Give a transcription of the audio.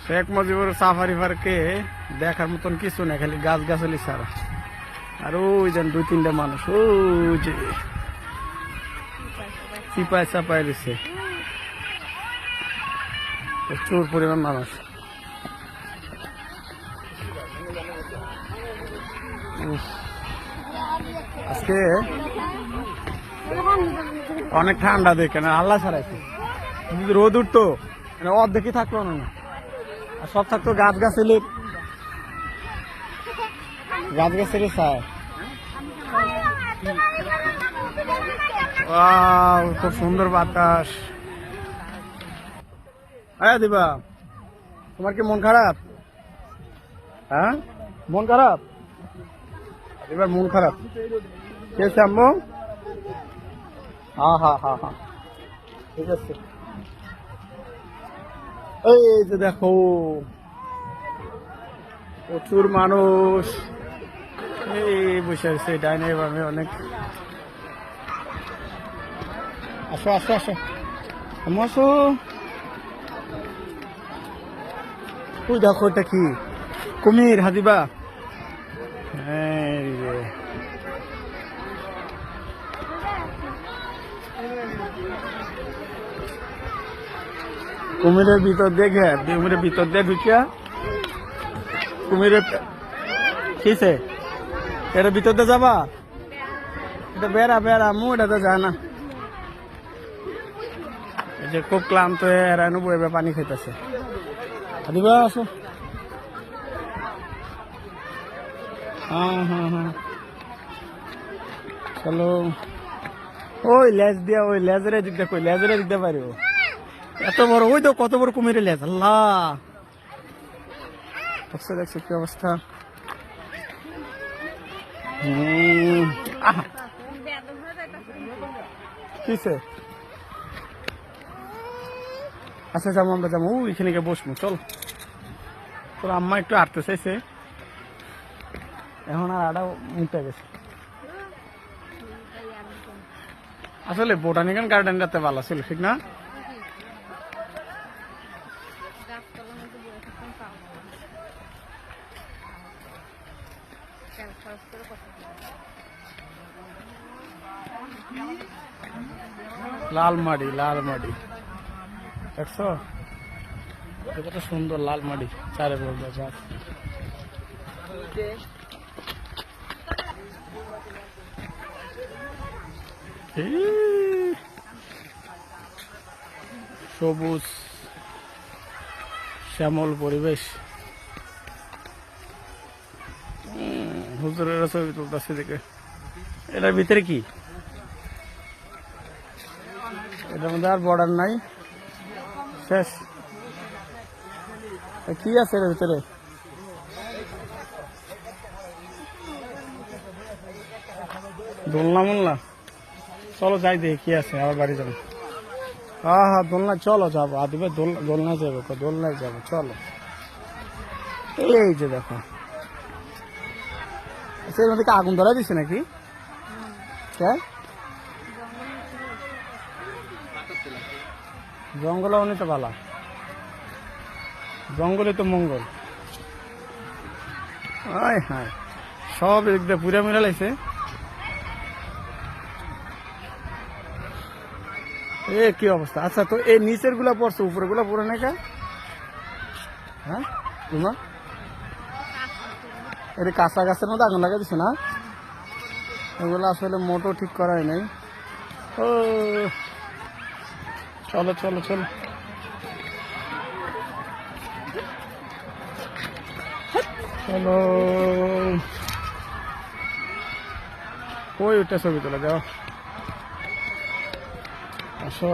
Sheikh Mujibur safari পার্কে দেখার মতন কিছু না, খালি গাছ গাছালি ছাড়া। আর ওই যেন 2-3টা মানুষ ওই যে চিপায় চাপায় দিচ্ছে, প্রচুর পরিমাণ মানুষ। আজকে অনেক ঠান্ডা দেখে না, আল্লাহ ছাড়াইছে। যদি রোদ উঠতো অর্ধেকই থাকলো না, আর সব থাকতো গাছ গাছালি ছায়। খুব সুন্দর বাতাস। আয়া দিবা, তোমার কি মন খারাপ? হ্যাঁ, মন খারাপ? এবার মন খারাপ কেছে আম্মু? হা ঠিক আছে। এই যে দেখো প্রচুর মানুষ এই বসে আছে ডাইনে বামে অনেক। আসো আসো আসো আম্মু আসো। ওই দেখো এটা কি কুমির? হাদিবা কুমিরের ভিতর দেখে, কুমিরের ভিতর দিয়ে ঢুকিয়া কুমিরের কিসে এর ভিতর দিয়ে যাবা? এটা বেড়া বেড়া মু এটা তো যায় না। এই যে খুব ক্লান্ত হয়ে এরানো বইবে পানি খাইতেছে। দিবা আসো। হ্যাঁ চলো। ওই লেজ দিয়া, ওই লেজের দিক দিয়ে, কই লেজের দিক দিয়ে পারিব? এত বড়, ওই তো কত বড় কুমিরের লেজ। আল্লাহ, দেখছো দেখছো কি অবস্থা। কিসে? আচ্ছা যাবো, আমরা যাবো ওইখানে গিয়ে বসবো। চল তোর আম্মা একটু হাঁটতে চাইছে, এখন আর আড়াও মুখতে গেছে। আসলে বোটানিক্যাল গার্ডেনটাতে ভালো ছিল, ঠিক না? লাল মাটি, লাল মাটি দেখছো কত সুন্দর লাল মাটি, চারে বলবে গাছ। সবুজ শ্যামল পরিবেশ। হুজুরের ছবি তুলতেছে দেখে। এটার ভিতরে কি? এটার মধ্যে আর বর্ডার নাই, শেষ। কি আছে এর ভিতরে? দোলনা মোলনা? চলো যাই দেখি কি আছে, আবার বাড়ি যাবো। হ্যাঁ দোলনা, চলো যাবো। আদিবে দোলনায় যাবো, দোলনায় যাবো, চলো। এই যে দেখো, এর মধ্যে আগুন ধরা দিচ্ছে নাকি? জঙ্গল অনেক ভালো, জঙ্গলে তো মঙ্গল। হ্যাঁ সব একদম পুরা মিলা লাগছে। এ কি অবস্থা। আচ্ছা তো এই নিচের গুলা পড়ছে, উপরে গুলা পড়ে না কা? হ্যাঁ তোমার এটা কাঁচা গাছের মধ্যে আগুন লাগা দিচ্ছে না? এগুলো আসলে মোটো ঠিক করাই নাই। ও চলো চলো চলো। চলো ওই ওটা ছবি তোলা যাও। আসো।